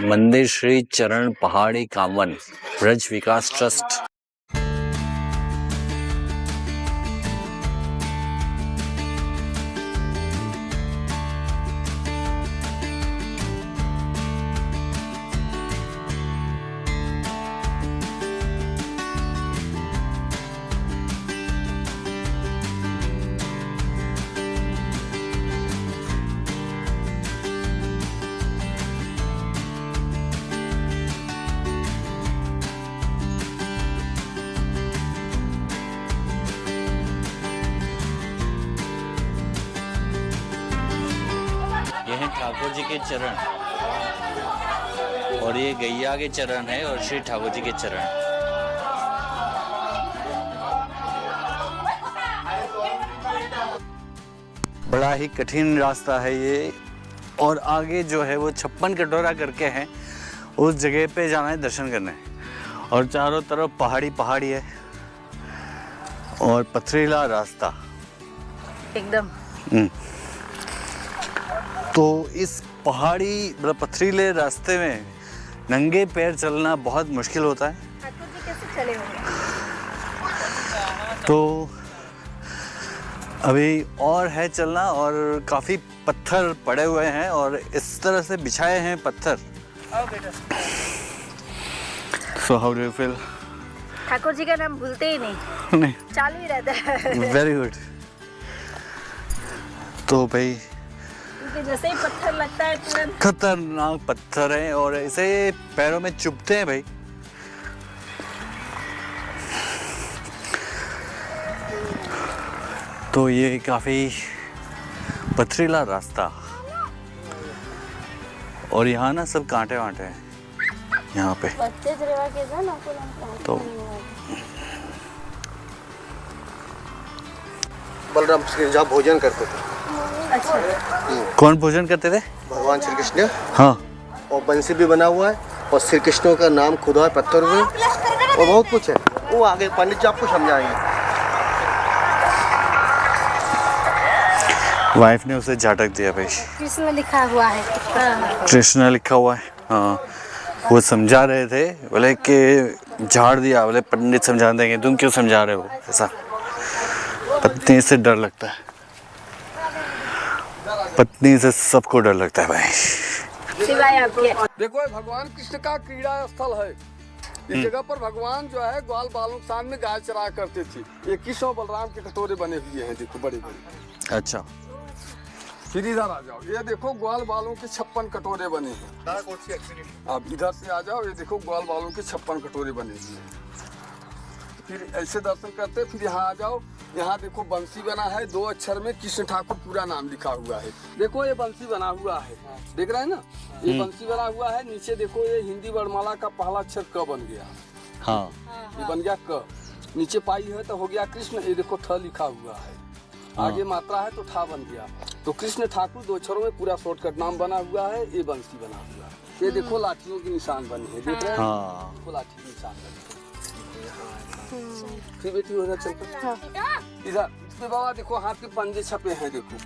मंदिर श्री चरण पहाड़ी कामन ब्रज विकास ट्रस्ट। ये हैं ठाकुर जी के चरण और ये गैया के चरण है और श्री ठाकुर जी के चरण। बड़ा ही कठिन रास्ता है ये और आगे जो है वो 56 कटोरा करके है, उस जगह पे जाना है दर्शन करने और चारों तरफ पहाड़ी पहाड़ी है और पथरीला रास्ता एकदम। तो इस पहाड़ी मतलब पथरीले रास्ते में नंगे पैर चलना बहुत मुश्किल होता है। ठाकुर जी कैसे चले होंगे? तो अभी और है चलना और काफ़ी पत्थर पड़े हुए हैं और इस तरह से बिछाए हैं पत्थर। So how do you feel? Thakur ji का नाम भूलते ही नहीं, नहीं चालू ही रहता है। Very good. तो भाई जैसे ही पत्थर लगता है तुरंत खतरनाक पत्थर हैं और इसे पैरों में चुभते हैं भाई। तो ये काफी पथरीला रास्ता और यहाँ ना सब कांटे वांटे हैं यहाँ पे। तो बलराम श्री जहाँ भोजन करते थे। अच्छा। कौन भोजन करते थे? भगवान श्री कृष्ण। हाँ। और बंसी भी बना हुआ है और श्री कृष्ण का नाम खुदा है पत्थर में और बहुत कुछ है। वो आगे पंडित जी आपको समझाएंगे। वाइफ ने उसे झटक दिया भाई। कृष्ण लिखा हुआ है। कृष्ण लिखा हुआ है। हाँ, वो समझा रहे थे, बोले कि झाड़ दिया, बोले पंडित समझा देंगे, तुम क्यों समझा रहे हो ऐसा। पत्नी से डर लगता है, पत्नी से सबको डर लगता है भाई। सिवाय आपके। देखो ये भगवान कृष्ण का क्रीड़ा स्थल है। इस जगह पर भगवान जो है ग्वाल बालों के सामने गाय चराया करते थे। ये कृष्ण और बलराम के कटोरे बने हुए हैं, देखो बड़े बड़े। अच्छा, फिर इधर आ जाओ, ये देखो ग्वाल बालों के 56 कटोरे बने हैं। अब इधर से आ जाओ, ये देखो ग्वाल बालों के 56 कटोरे बने हुए हैं। फिर ऐसे दर्शन करते, फिर यहाँ आ जाओ, यहाँ देखो बंसी बना है, 2 अक्षर में कृष्ण ठाकुर पूरा नाम लिखा हुआ है। देखो ये बंसी बना हुआ है, देख रहे हैं ना, ये बंसी बना हुआ है। नीचे देखो ये हिंदी वर्णमाला का पहला अक्षर क बन गया। हाँ, ये बन गया क। नीचे पाई है तो हो गया कृष्ण, ये देखो ठ लिखा हुआ है। आगे मात्रा है तो ठा बन गया। तो कृष्ण ठाकुर 2 अक्षरों में पूरा शॉर्टकट नाम बना हुआ है। ये बंसी बना हुआ है। ये देखो लाठियों के निशान बने हैं, देख रहे हैं? हाँ। देखो लाठी के निशान बने। फिर बेटी हो चलता इधर इसमें बाबा देखो हाथ के पंजे छपे हैं। देखो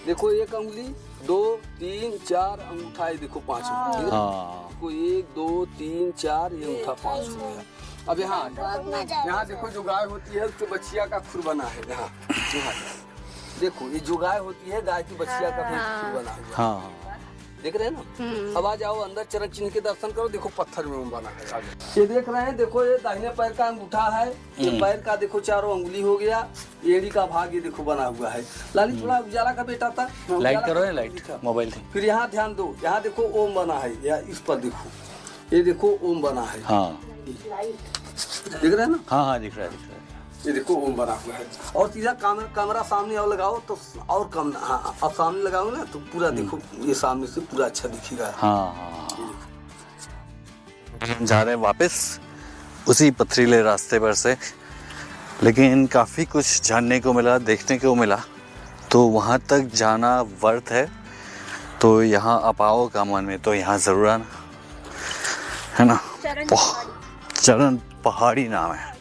देखो 1 अंगुली 2 3 4 अंगूठा, ये देखो 5 अंगूठे। देखो 1 2 3 4, ये अंगूठा 5 हो गया। अब यहाँ देखो जो गाय होती है उसके बछिया का खुर बना है। यहाँ देखो ये जो गाय होती है, गाय की बछिया का खुर बना है। हाँ, देख रहे हैं ना। अब आ जाओ अंदर, चरण चिन्ह के दर्शन करो। देखो पत्थर में बना है। आगे ये देख रहे हैं, देखो ये दाहिने पैर का अंगूठा है, ये पैर का देखो चारों अंगुली हो गया, एड़ी का भाग ये देखो बना हुआ है। लाली थोड़ा उजाला का बेटा था, लाइट करो ना, लाइट मोबाइल से। फिर यहाँ ध्यान दो, यहाँ देखो ओम बना है, या इस पर देखो, ये देखो ओम बना है। हाँ, देख रहे हैं ना। हाँ हाँ, दिख रहा है। ये देखो ओम बना हुआ है। और सीधा कैमरा सामने और लगाओ तो और कम। हाँ, अब सामने लगाओ ना तो पूरा देखो, ये सामने से पूरा अच्छा दिखेगा। हाँ, हम जा रहे हैं वापस उसी पथरीले रास्ते पर से, लेकिन काफ़ी कुछ जानने को मिला, देखने को मिला, तो वहाँ तक जाना वर्थ है। तो यहाँ आप आओ कामन में तो यहाँ ज़रूर आना, है ना। चरण पहाड़ी नाम है।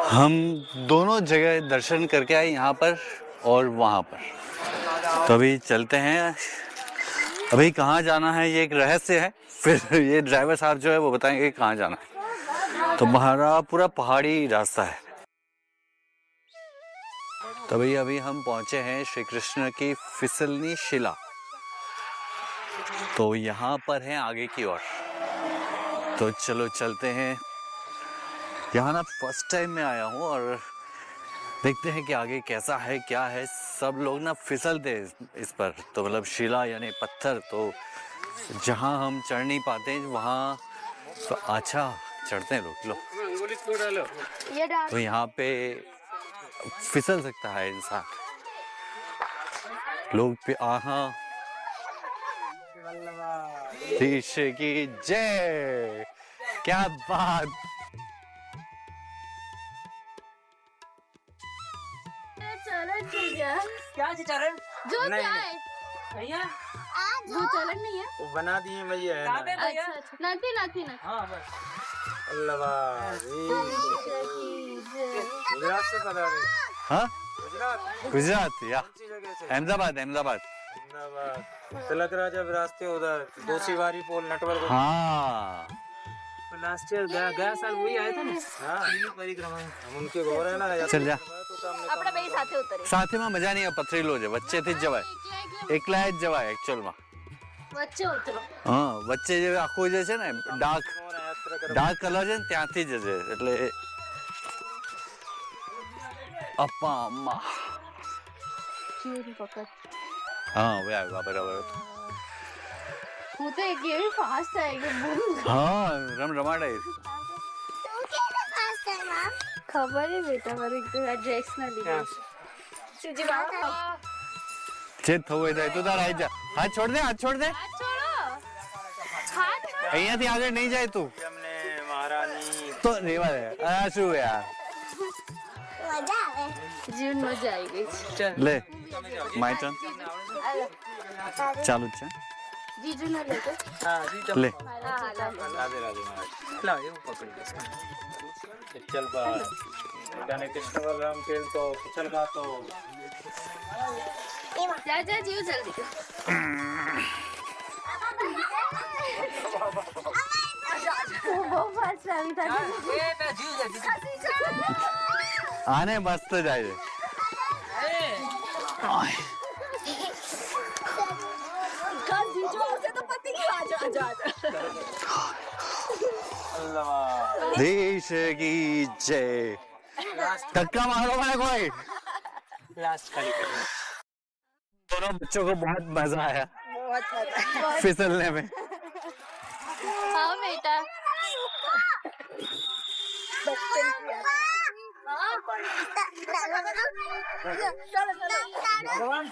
हम दोनों जगह दर्शन करके आए, यहाँ पर और वहाँ पर। तो अभी चलते हैं। अभी कहाँ जाना है ये एक रहस्य है, फिर ये ड्राइवर साहब जो है वो बताएंगे कहाँ जाना है। तो हमारा पूरा पहाड़ी रास्ता है। तभी अभी हम पहुँचे हैं श्री कृष्ण की फिसलनी शिला। तो यहाँ पर है आगे की ओर। तो चलो चलते हैं। यहाँ ना फर्स्ट टाइम मैं आया हूँ और देखते हैं कि आगे कैसा है क्या है। सब लोग ना फिसलते इस पर, तो मतलब शिला यानी पत्थर। तो जहाँ हम चढ़ नहीं पाते वहाँ तो अच्छा चढ़ते हैं लोग। तो यहाँ पे फिसल सकता है इंसान। लोग पे आहा देश की जय, क्या बात। क्या चरण जो नहीं, क्या है भैया जो चलन नहीं है। वो बना दिए भैया है अच्छा अच्छा नाती नाती ना हाँ बस अल्लाह गुजरात से पता रहे हाँ गुजरात गुजरात या कौन सी जगह से अहमदाबाद अहमदाबाद। अहमदाबाद तिलक राजा विरासते उधर दोशीवारी पोल नेटवर्क हाँ लास्ट ईयर गया साल वही आए थे ना हाँ परिक्रमा हम उनके गोर है ना चल जा अपना भाई साथे उतरे साथे में मजा नहीं है। पथरीलो છે વચ્ચેથી જ જવાય, એકલા જ જવાય एक्चुअलમાં। વચ્ચે ઉતરો હા વચ્ચે જે આખું જે છે ને ડાર્ક કલર છે ને ત્યાંથી જ છે એટલે અપ્પા અમ્મા ચીરી પકડ હા હવે આવ્યો બરાબર। હું તો એક એવી ફાસ્ટ છે કે બૂમ હા રમાડાય। ખબર है बेटा મારી ડ્રેસ ના લીધે સુજી બાબા જે થવું હોય થાય તું તાર આવી જા। હાથ છોડ દે હાથ છોડ દે હાથ છોડો હાથ અહીંયાથી આગળ નહીં જાય તું हमने महारानी તો રેવા દે। આ શું યાર જીવન મજા આવી ગઈ છે લે માય ટર્ન ચાલુ જ છે જીજુ ના લેતો हाँ जी ले राधे राधे महाराज लाओ ये पकड़ के चल बा जाने कृष्ण बलराम खेल तो चल बा तो जा जा जीव जल्दी वो बहुत फास्ट रही था आने बस तो जाए जीजू से तो पति की आजा अल्लाह देश की जय। धक्का मारो मैं कोई। लास्ट खाली कर दोनों बच्चों को बहुत मजा आया फिसलने में। हाँ बेटा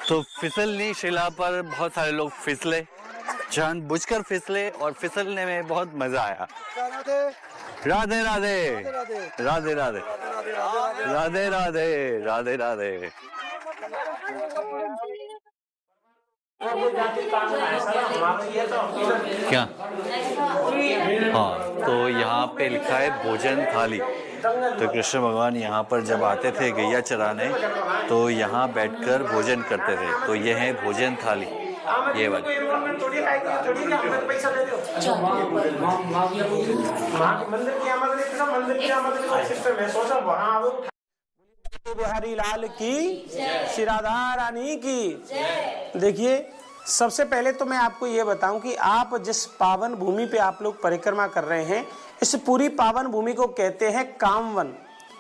तो फिसलनी शिला पर बहुत सारे लोग फिसले, जानबूझकर फिसले और फिसलने में बहुत मजा आया। राधे राधे राधे राधे राधे राधे राधे राधे। क्या हाँ तो यहाँ पे लिखा है भोजन थाली। तो कृष्ण भगवान यहाँ पर जब आते थे गैया चराने तो यहाँ बैठकर भोजन करते थे। तो ये है भोजन थाली ये वाली। बिहारी लाल की श्री राधा रानी की। देखिए सबसे पहले तो मैं आपको ये बताऊं कि आप जिस पावन भूमि पे आप लोग परिक्रमा कर रहे हैं इस पूरी पावन भूमि को कहते हैं कामवन।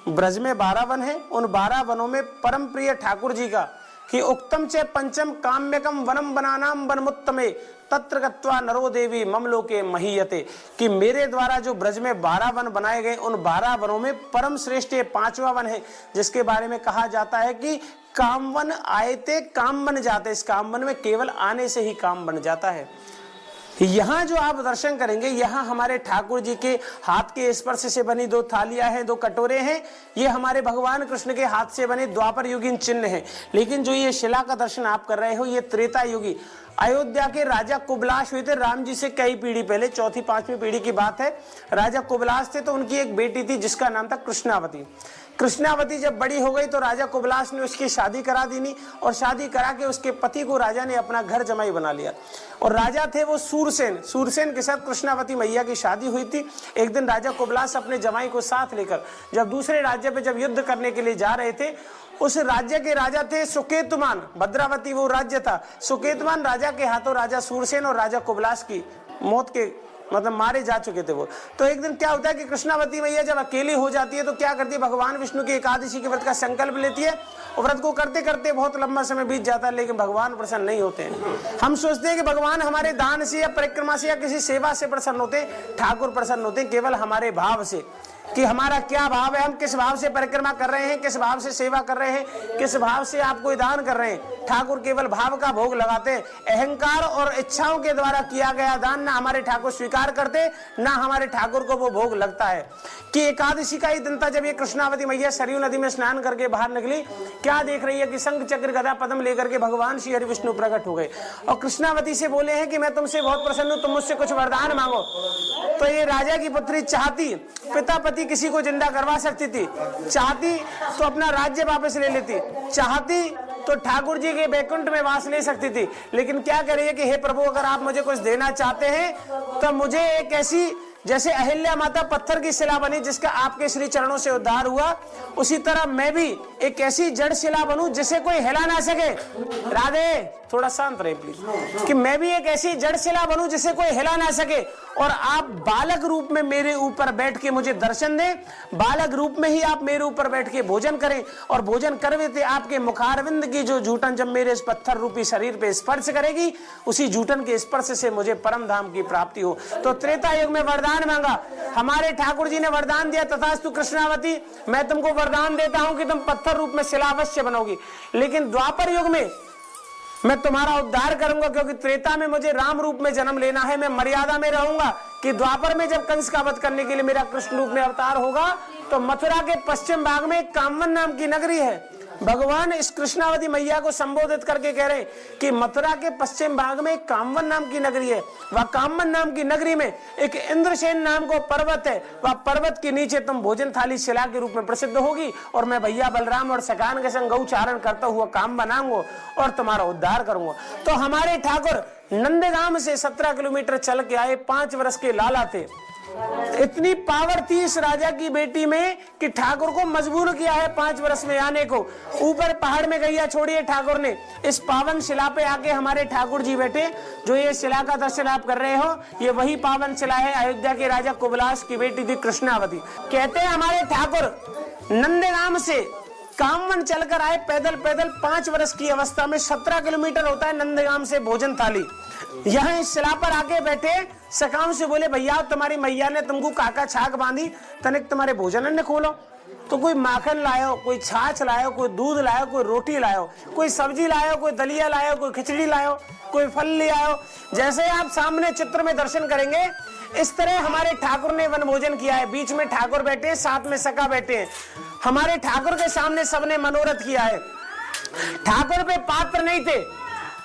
ब्रज में 12 वन है, उन 12 वनों में परम प्रिय ठाकुर जी का कि उक्तम चे पंचम काम्यकम वनम वनानाम वनमुत्तमे तत्र गत्वा नरो देवी ममलोके महीयते, कि मेरे द्वारा जो ब्रज में 12 वन बनाए गए उन 12 वनों में परम श्रेष्ठ ये 5वां वन है जिसके बारे में कहा जाता है कि कामवन आयते काम बन जाते। इस कामवन में केवल आने से ही काम बन जाता है। यहाँ जो आप दर्शन करेंगे यहाँ हमारे ठाकुर जी के हाथ के स्पर्श से बनी 2 थालियां हैं, 2 कटोरे हैं। ये हमारे भगवान कृष्ण के हाथ से बने द्वापर युगीन चिन्ह हैं। लेकिन जो ये शिला का दर्शन आप कर रहे हो ये त्रेता युगी अयोध्या के राजा कुबलाश हुए थे राम जी से कई पीढ़ी पहले, 4वीं 5वीं पीढ़ी की बात है। राजा कुबलाश थे तो उनकी एक बेटी थी जिसका नाम था कृष्णावती। कृष्णावती जब बड़ी हो गई तो राजा कुबलास ने उसकी शादी करा दी और शादी करा के उसके पति को राजा ने अपना घर जमाई बना लिया। और राजा थे वो सूरसेन के साथ कृष्णावती मैया की शादी हुई थी। एक दिन राजा कुबलास अपने जमाई को साथ लेकर जब दूसरे राज्य पे जब युद्ध करने के लिए जा रहे थे, उस राज्य के राजा थे सुकेतुमान, भद्रावती वो राज्य था। सुकेतुमान राजा के हाथों राजा सूरसेन और राजा कुबलास की मौत के मतलब मारे जा चुके थे वो। तो एक दिन क्या होता है कि कृष्णावती मैया जब अकेली हो जाती है तो क्या करती है, भगवान विष्णु की एकादशी के व्रत का संकल्प लेती है और व्रत को करते करते बहुत लंबा समय बीत जाता है, लेकिन भगवान प्रसन्न नहीं होते हैं। हम सोचते हैं कि भगवान हमारे दान से या परिक्रमा से या किसी सेवा से प्रसन्न होते, ठाकुर प्रसन्न होते केवल हमारे भाव से, कि हमारा क्या भाव है, हम किस भाव से परिक्रमा कर रहे हैं, किस भाव से सेवा कर रहे हैं, किस भाव से आपको दान कर रहे हैं। ठाकुर केवल भाव का भोग लगाते हैं। अहंकार और इच्छाओं के द्वारा किया गया दान ना हमारे ठाकुर स्वीकार करते, ना हमारे ठाकुर को वो भोग लगता है। कि एकादशी का ही दिन था जब ये कृष्णावती मैया सरयू नदी में स्नान करके बाहर निकली, क्या देख रही है कि शंख चक्र गदा पद्म लेकर के भगवान श्री हरि विष्णु प्रकट हो गए और कृष्णावती से बोले हैं कि मैं तुमसे बहुत प्रसन्न हूँ, तुम मुझसे कुछ वरदान मांगो। तो ये राजा की पुत्री चाहती, पिता पति किसी को जिंदा करवा सकती थी, चाहती तो अपना राज्य वापस ले लेती, चाहती तो ठाकुर जी के बैकुंठ में वास ले सकती थी। लेकिन क्या कह रही है कि हे प्रभु, अगर आप मुझे कुछ देना चाहते हैं तो मुझे एक ऐसी, जैसे अहिल्या माता पत्थर की शिला बनी जिसका आपके श्री चरणों से उद्धार हुआ, उसी तरह मैं भी एक ऐसी जड़ शिला बनूं जिसे कोई हिला ना सके। राधे, थोड़ा शांत रहे प्लीज। कि मैं भी एक ऐसी जड़ शिला बनूं जिसे कोई हिला ना सके और आप बालक रूप में मेरे ऊपर बैठ के मुझे दर्शन दें, बालक रूप में ही आप मेरे ऊपर बैठ के भोजन करें और भोजन करवे थे आपके मुखारविंद की जो जूठन जब मेरे इस पत्थर रूपी शरीर पे स्पर्श करेगी, उसी जूठन के स्पर्श से मुझे परम धाम की प्राप्ति हो। तो त्रेता युग में वरदान मांगा, हमारे ठाकुर जी ने वरदान दिया, तथास्तु कृष्णावती, मैं तुमको वरदान देता हूं कि तुम पत्थर रूप में शिला अवश्य बनोगी। लेकिन द्वापर युग में मैं तुम्हारा उद्धार करूंगा, क्योंकि त्रेता में मुझे राम रूप में जन्म लेना है, मैं मर्यादा में रहूंगा। कि द्वापर में जब कंस का वध करने के लिए मेरा कृष्ण रूप में अवतार होगा तो मथुरा के पश्चिम भाग में कामवन नाम की नगरी है। भगवान इस कृष्णावती मैया को संबोधित करके कह रहे कि मथुरा के पश्चिम भाग में कामवन नाम की नगरी है, वह कामवन नाम की नगरी में एक इंद्रसेन नाम को पर्वत है, वह पर्वत के नीचे तुम भोजन थाली शिला के रूप में प्रसिद्ध होगी और मैं भैया बलराम और सकान के संग गौचारण करता हुआ काम बनाऊंगा और तुम्हारा उद्धार करूंगा। तो हमारे ठाकुर नंदगांव से 17 किलोमीटर चल के आए, 5 वर्ष के लाला थे। इतनी पावर थी इस राजा की बेटी में कि ठाकुर को मजबूर किया है 5 वर्ष में आने को। ऊपर पहाड़ में गैया छोड़िए ठाकुर ने, इस पावन शिला पे आके हमारे ठाकुर जी बैठे। जो ये शिला का दर्शन आप कर रहे हो, ये वही पावन शिला है, अयोध्या के राजा कुबलास की बेटी थी कृष्णावती। कहते हैं हमारे ठाकुर नंदगांव से कामवन चलकर आए पैदल 5 वर्ष की अवस्था में। 17 किलोमीटर होता है नंदगांव से भोजन थाली। यहाँ इस शिला पर आके बैठे, सकाम से बोले भैया तुम्हारी मैया ने तुमको काका छाक बांधी, तनिक तुम्हारे भोजन ने खोलो। तो कोई माखन लायो, कोई छाछ लायो, कोई दूध लायो, कोई रोटी लायो, कोई सब्जी लायो, कोई दलिया लायो, कोई खिचड़ी लायो, कोई फल ले आयो। जैसे आप सामने चित्र में दर्शन करेंगे, इस तरह हमारे ठाकुर ने वन भोजन किया है। बीच में ठाकुर बैठे, साथ में सखा बैठे हैं। हमारे ठाकुर के सामने सबने मनोरथ किया है। ठाकुर पे पात्र नहीं थे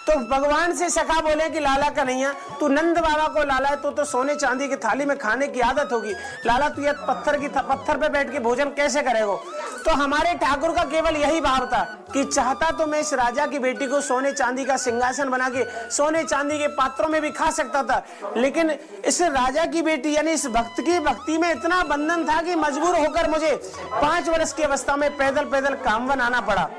तो भगवान से सखा बोले कि लाला कन्हैया, तू नंद बाबा को लाला है, तो सोने चांदी की थाली में खाने की आदत होगी, लाला तू ये पत्थर पे बैठ के भोजन कैसे करेगा। तो हमारे ठाकुर का केवल यही भाव था कि चाहता तो मैं इस राजा की बेटी को सोने चांदी का सिंहासन बना के सोने चांदी के पात्रों में भी खा सकता था, लेकिन इस राजा की बेटी यानी इस भक्त की भक्ति में इतना बंधन था कि मजबूर होकर मुझे 5 वर्ष की अवस्था में पैदल कामवन आना पड़ा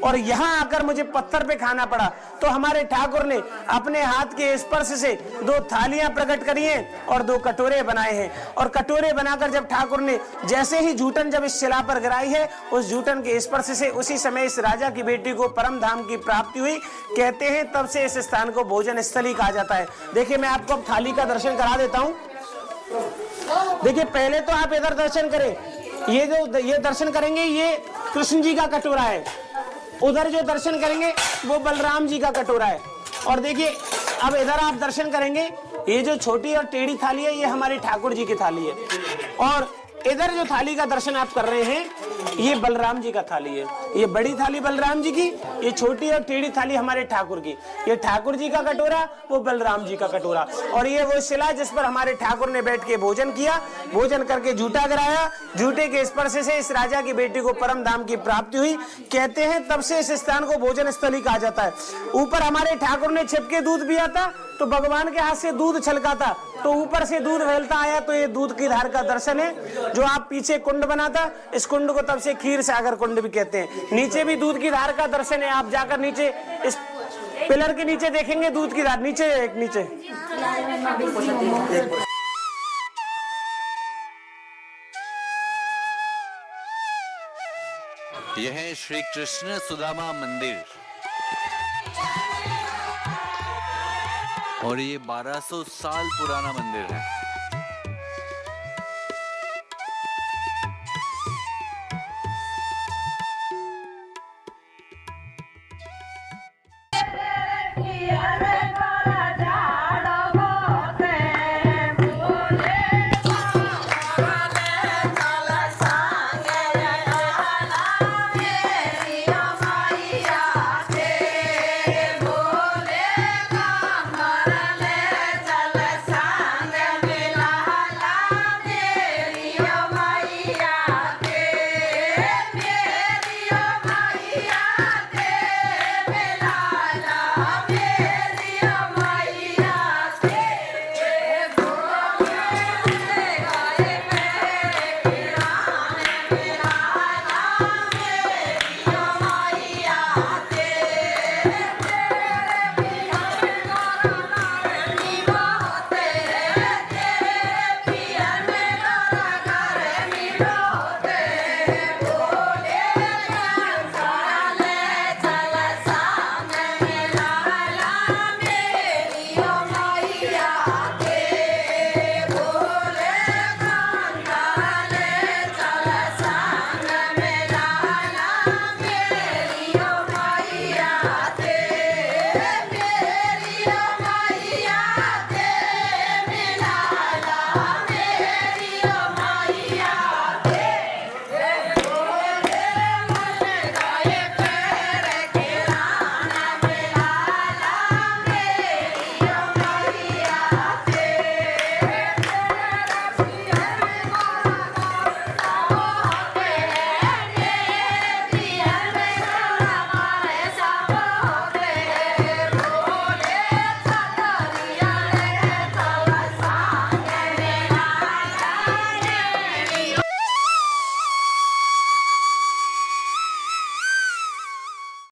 और यहाँ आकर मुझे पत्थर पे खाना पड़ा। तो हमारे ठाकुर ने अपने हाथ के स्पर्श से 2 थालियां प्रकट करी हैं और 2 कटोरे बनाए हैं। और कटोरे बनाकर जब ठाकुर ने जैसे ही जूठन जब इस शिला पर गिराई है, उस जूठन के स्पर्श से उसी समय इस राजा की बेटी को परम धाम की प्राप्ति हुई। कहते हैं तब से इस स्थान को भोजन स्थली कहा जाता है। देखिए मैं आपको अब थाली का दर्शन करा देता हूँ। देखिए पहले तो आप इधर दर्शन करें, ये दर्शन करेंगे, ये कृष्ण जी का कटोरा है। उधर जो दर्शन करेंगे वो बलराम जी का कटोरा है। और देखिए अब इधर आप दर्शन करेंगे, ये जो छोटी और टेढ़ी थाली है ये हमारे ठाकुर जी की थाली है। और इधर जो थाली का दर्शन आप कर रहे हैं ये बलराम जी का थाली है, ये बड़ी थाली बलराम जी की, ये छोटी और टेढ़ी थाली हमारे ठाकुर की। ये ठाकुर जी का कटोरा, वो बलराम जी का कटोरा। और ये वो शिला जिस पर हमारे ठाकुर ने बैठ के भोजन किया, भोजन करके झूठा कराया। झूठे के स्पर्श से इस राजा की बेटी को परम धाम की प्राप्ति हुई। कहते हैं तब से इस स्थान को भोजन स्थली कहा जाता है। ऊपर हमारे ठाकुर ने छिप के दूध पिया था, तो भगवान के हाथ से दूध छलका था, तो ऊपर से दूध फैलता आया, तो ये दूध की धार का दर्शन है। जो आप पीछे कुंड बना था, इस कुंड को तब से क्षीर सागर कुंड भी कहते हैं। नीचे भी दूध की धार का दर्शन है। आप जाकर नीचे इस पिलर के नीचे देखेंगे दूध की धार, नीचे एक नीचे। यह है श्री कृष्ण सुदामा मंदिर और ये 1200 साल पुराना मंदिर है।